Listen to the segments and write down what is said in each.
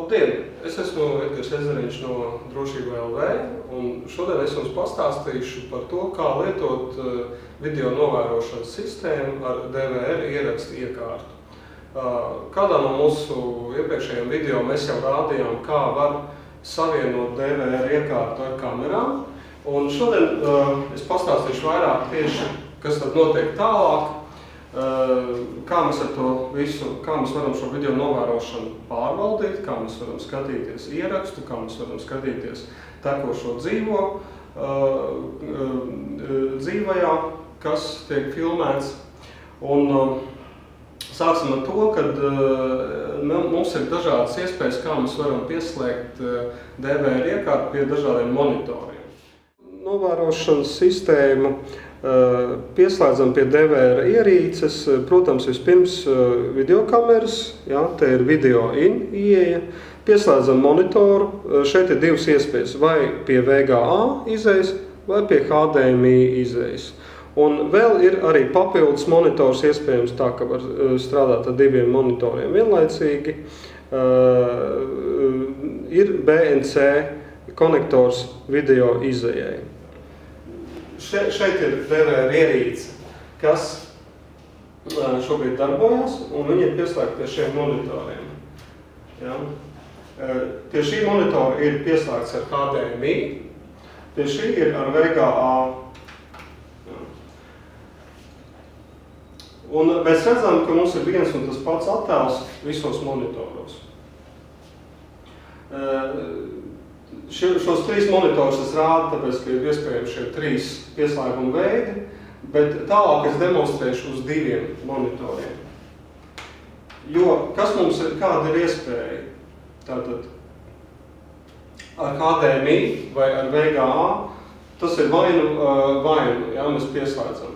Labdien! Es esmu Edgars Ezeriņš no Drošība LV, un šodien es jums pastāstīšu par to, kā lietot video novērošanas sistēmu ar DVR ierakstu iekārtu. Kādā no mūsu iepriekšējiem video mēs jau rādījām, kā var savienot DVR iekārtu ar kamerām, un šodien es pastāstīšu vairāk tieši, kas tad notiek tālāk, kā mēs ar to visu, kā mēs varam šo video novērošanu pārvaldīt, kā mēs varam skatīties ierakstu, kā mēs varam skatīties tekošo dzīvajā, kas tiek filmēts. Un sāksim ar to, kad mums ir dažādas iespējas, kā mēs varam pieslēgt DVR iekārtu pie dažādiem monitoriem. Novērošanas sistēmu pieslēdzam pie DVR ierīces, protams, vispirms videokameras, te ir video in ieeja, pieslēdzam monitoru, šeit ir divas iespējas, vai pie VGA izejas, vai pie HDMI izejas. Un vēl ir arī papildus monitors iespējams tā, ka var strādāt ar diviem monitoriem vienlaicīgi. Ir BNC konektors video izejai. Šeit ir DVR ierīce, kas šobrīd darbojas, un viņi ir pieslēgti pie šiem monitoriem. Ja? Pie šī monitora ir pieslēgts ar HDMI, pie šī ir ar VGA. Ja? Un mēs redzam, ka mums ir viens un tas pats attēls visos monitoros. Šos trīs monitorus es rādu, tāpēc, ka ir iespējami šie trīs pieslēguma veidi, bet tālāk es demonstrēšu uz diviem monitoriem. Jo kas mums ir, kāda ir iespēja? Tātad ar HDMI vai ar VGA, tas ir vainu, ja mēs pieslēdzam.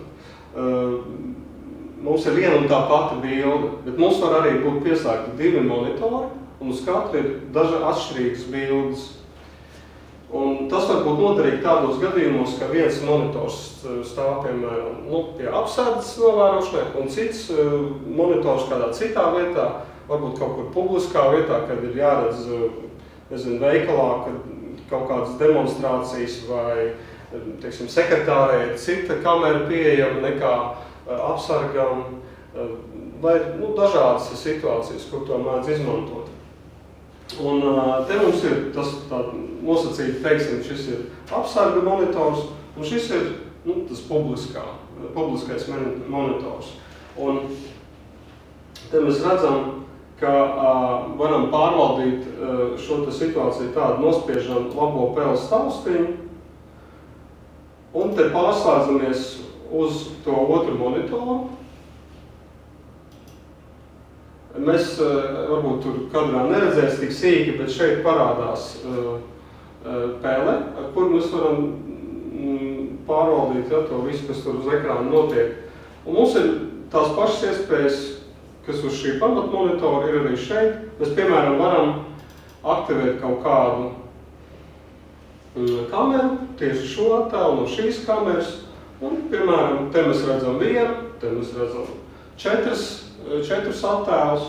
Mums ir viena un tā pati bilde, bet mums var arī būt pieslēgti divi monitori, un uz katru ir atšķirīgas bildes. Un tas var būt noderīgi tādos gadījumos, ka viens monitors stāv, piemēram, pie apsardzes novērošanai, un cits monitors kādā citā vietā, varbūt kaut kur publiskā vietā, kad ir jāredz, nezinu, veikalā, kad kaut kādas demonstrācijas vai, teiksim, sekretārē ir cita kamera pieejama nekā apsargam, vai dažādas situācijas, kur to mēdz izmantot. Un te mums ir tas nosacīti, teiksim, šis ir apsarga monitors, un šis ir tas publiskais monitors. Un te mēs redzam, ka varam pārvaldīt šo situāciju tādu, nospiežam labo peles taustiņu, un te pārslēdzamies uz to otru monitoru. Mēs varbūt tur kadrā neredzēs tik sīki, bet šeit parādās pele, ar kuru mēs varam pārvaldīt to visu, kas tur uz ekrāna notiek. Un mums ir tās pašas iespējas, kas uz šī pamatmonitora ir arī šeit. Mēs, piemēram, varam aktivēt kaut kādu kameru, tieši šo attēlu no šīs kameras. Un, piemēram, te mēs redzam vienu, te mēs redzam četrus attēlus.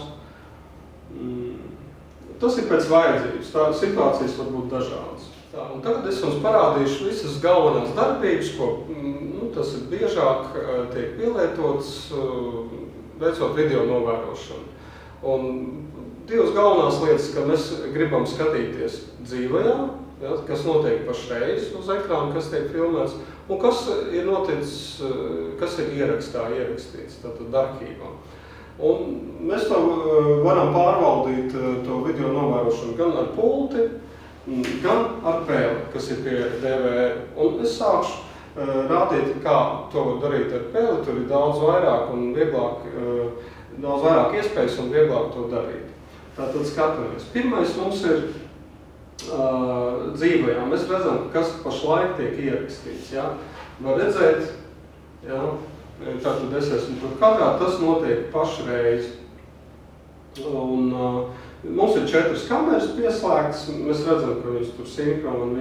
Tas ir pēc vajadzības, tā situācijas var būt dažādas. Un tagad es jums parādīšu visas galvenās darbības, ko tas ir biežāk tiek pielietots, veicot video novērošanu. Un divas galvenās lietas, ka mēs gribam skatīties dzīvajā, kas notiek pašreiz uz ekrāna, kas tiek filmēts, un kas ir noticis, kas ir ierakstīts, tātad arhīvā. Un mēs to varam pārvaldīt, to video novērošanu, gan ar pulti, gan ar peli, kas ir pie DVR. Un es sākšu rādīt, kā to var darīt ar peli, tur ir daudz vairāk iespējas un vieglāk to darīt. Tātad skatāmies. Pirmais mums ir dzīvajā. Mēs redzam, kas pašlaik tiek ierakstīts. Ja? Var redzēt, tātad es esmu tur kadrā, tas notiek pašreiz. Un mums ir 4 kameras pieslēgtas, mēs redzam, ka viņas tur sinhroni un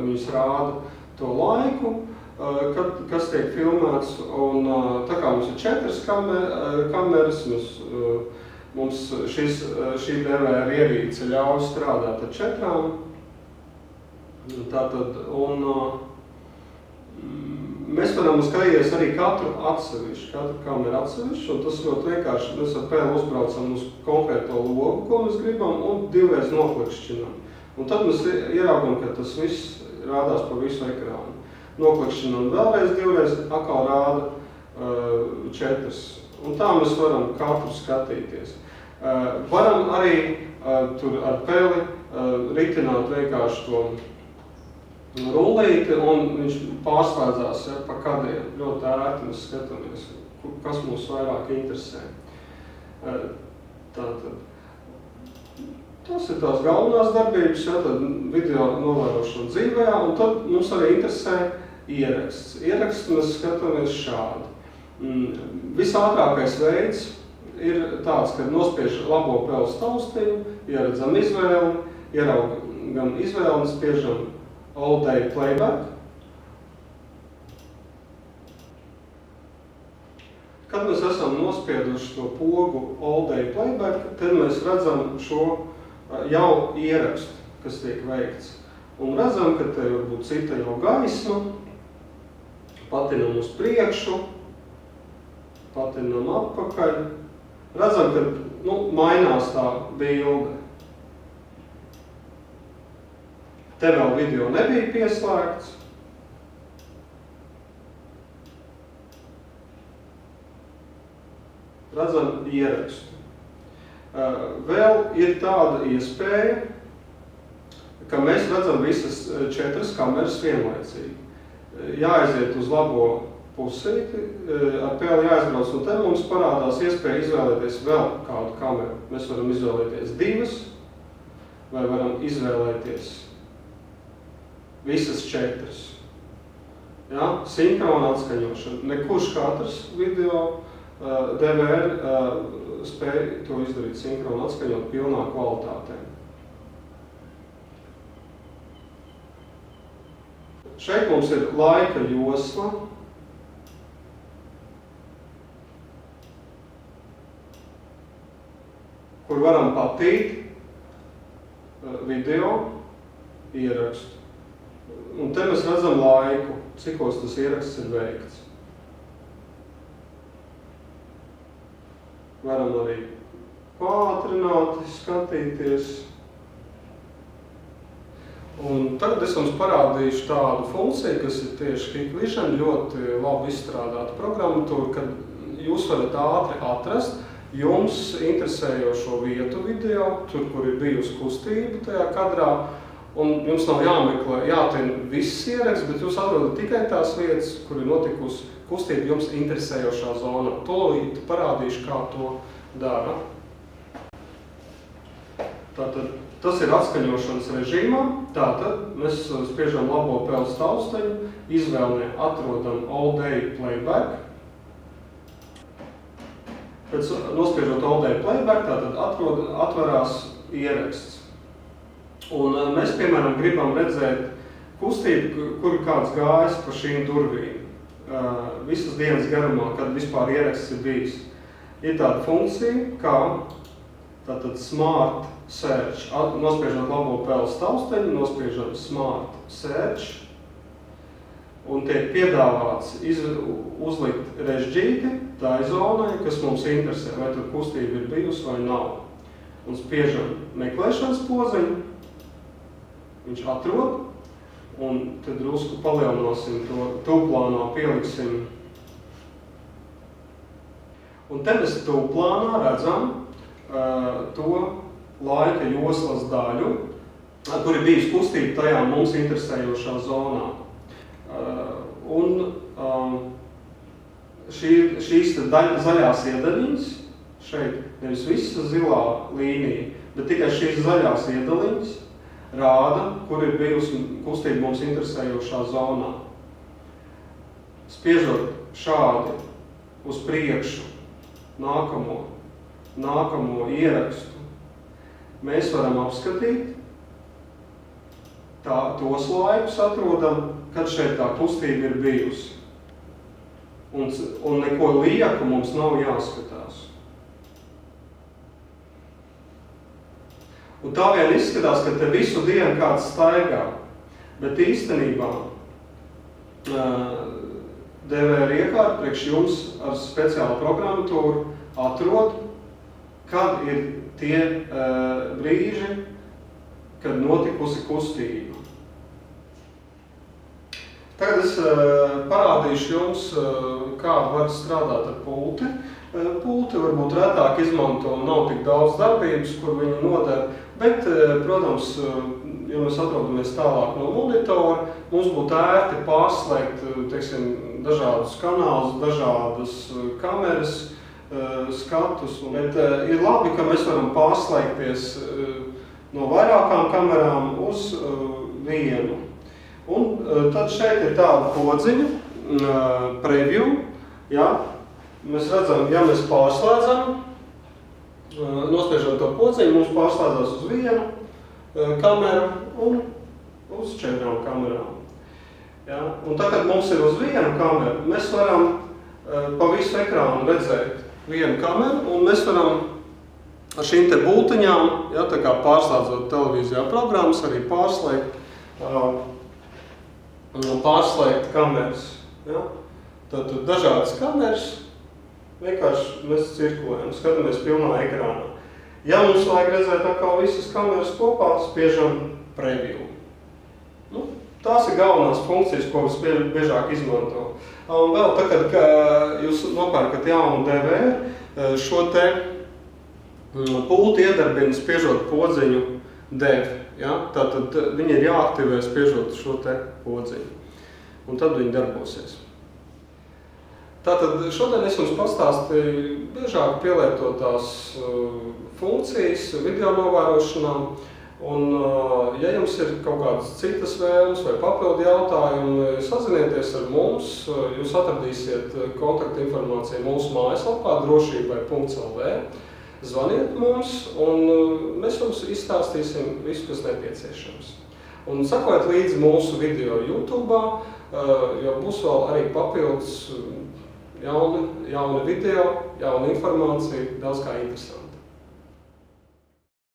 viņas rāda to laiku, kas tiek filmēts. Un tā kā mums ir 4 kameras, mēs Mums šī DVR ierīce ļauj strādāt ar 4. Tātad, un mēs varam skatīties arī katru kameru atsevišķi, un tas ļoti vienkārši. Mēs ar pēli uzbraucam uz konkrēto logu, ko mēs gribam, un 2 reizes noklikšķinām. Un tad mēs ieraugam, ka tas viss rādās pa visu ekrānu. Noklikšķinām vēlreiz 2 reizes, atkal rāda 4. Un tā mēs varam katru skatīties. Varam arī tur ar pēli ritināt vienkārši to rullīti, un viņš pārslēdzās pa kadriem. Ļoti ērti mēs skatāmies, kas mūs vairāk interesē. Tātad, tas ir tās galvenās darbības, tad video novērošana dzīvējā, un tad mums arī interesē ieraksts. Ieraksts mēs skatāmies šādi. Visātrākais veids ir tāds, kad nospiež labo pēles taustiņu, ieredzam izvēli, ieraugam izvēli un spiežam all day playback. Kad mēs esam nospieduši to pogu all day playback, tad mēs redzam šo jau ierakstu, kas tiek veikts. Un redzam, ka te varbūt cita jau gaisma, patinam uz priekšu, patinam atpakaļ. Redzam, ka mainās tā bilde. Te vēl video nebija pieslēgts. Redzam ierakstu. Vēl ir tāda iespēja, ka mēs redzam visas 4 kameras vienlaicīgi. Jāaiziet uz labo pusīti, ar pēli jāizbrauc, un te mums parādās iespēja izvēlēties vēl kādu kameru. Mēs varam izvēlēties 2, vai varam izvēlēties visas 4. Ja? Sinhrona atskaņošana. Nekurš katrs video DVR spēj to izdarīt sinhrona atskaņot pilnā kvalitātē. Šeit mums ir laika josla. Kur varam patīt video ierakstu. Un te mēs redzam laiku, cikos tas ieraksts ir veikts. Varam arī pātrināt, skatīties. Un tagad es jums parādīšu tādu funkciju, kas ir tieši Hikvision, ļoti labi izstrādāta programmatūra, kad jūs varat ātri atrast jums interesējošo vietu video, tur, kur ir bijusi kustība tajā kadrā, un jums nav jātina viss ieraksts, bet jūs atrodat tikai tās vietas, kur ir notikusi kustība jums interesējošā zonā. Tūlīt parādīšu, kā to dara. Tātad, tas ir atskaņošanas režīmā. Tātad, mēs spiežam labo pēles tausteņu, izvēlē atrodam all day playback. Pēc nospiežot all day playback, tātad atverās ieraksts. Un mēs, piemēram, gribam redzēt kustību, kur kāds gājis pa šīm durvīm. Visas dienas garumā, kad vispār ieraksts ir bijis. Ir tāda funkcija, kā tātad smart search. Nospiežot labo pēles tausteņu, nospiežam smart search. Un tiek piedāvāts uzlikt režģīti tai zonai, kas mums interesē, vai tur kustība ir bijusi vai nav. Un spiežam meklēšanas poziņu. Viņš atrod, un tad drusku palielināsim to tūplānā, pieliksim. Un te mēs tūplānā redzam to laika joslas daļu, kur ir bijusi kustība tajā mums interesējošā zonā. Šīs zaļās iedaļiņas, šeit nevis visa zilā līnija, bet tikai šīs zaļās iedaļiņas rāda, kur ir bijusi kustība mums interesējošā zonā. Spiežot šādi uz priekšu nākamo ierakstu, mēs varam apskatīt tos laikus atrodam, kad šeit tā kustība ir bijusi. Un neko lieku mums nav jāskatās. Un tā vien izskatās, ka te visu dienu kāds staigā, bet īstenībā DVR iekārta priekš jums ar speciālu programmatūru atrod, kad ir tie brīži, kad notikusi kustība. Tagad es parādīšu jums, kā var strādāt ar pulti. Pulti varbūt retāk izmanto un nav tik daudz darbības, kur viņi noder, bet, protams, ja mēs atrodamies tālāk no monitora, mums būtu ērti pārslēgt, teiksim, dažādus kanālus, dažādas kameras, skatus. Bet ir labi, ka mēs varam pārslēgties no vairākām kamerām uz vienu. Un tad šeit ir tāda podziņa, preview, ja? Mēs redzam, ja mēs pārslēdzam, nospiežam to podziņu, mums pārslēdzās uz vienu kameru un uz 4 kamerām. Ja? Un tā, kad mums ir uz vienu kameru, mēs varam pa visu ekrānu redzēt vienu kameru, un mēs varam ar šīm te bultiņām, ja, tā kā pārslēdzot televīzijā programmas, arī pārslēgt kameras. Ja? Tātad dažādas kameras, vienkārši mēs cirkulējam, skatāmies pilnā ekrānā. Ja mums vajag redzēt atkal visas kameras kopā, spiežam preview. Nu, tās ir galvenās funkcijas, ko visbiežāk izmanto. Un vēl tā, kad jūs nopērkat jaunu DVR, šo te pulti iedarbina spiežot podziņu dev. Ja? Tātad viņi ir jāaktivē spiežot šo te podziņu. Un tad viņi darbosies. Tātad šodien es jums pastāstīju biežāk pielietotās funkcijas video novērošanā. Un, ja jums ir kaut kādas citas vēlmes vai papildu jautājumi, sazinieties ar mums. Jūs atradīsiet kontaktinformāciju mūsu mājaslapā drošībai.lv. Zvaniet mums, un mēs jums izstāstīsim visu, kas nepieciešams. Un sakojiet līdzi mūsu video YouTube'ā, jo būs vēl arī papildus jauni video, jauna informācija, daudz kā interesanti.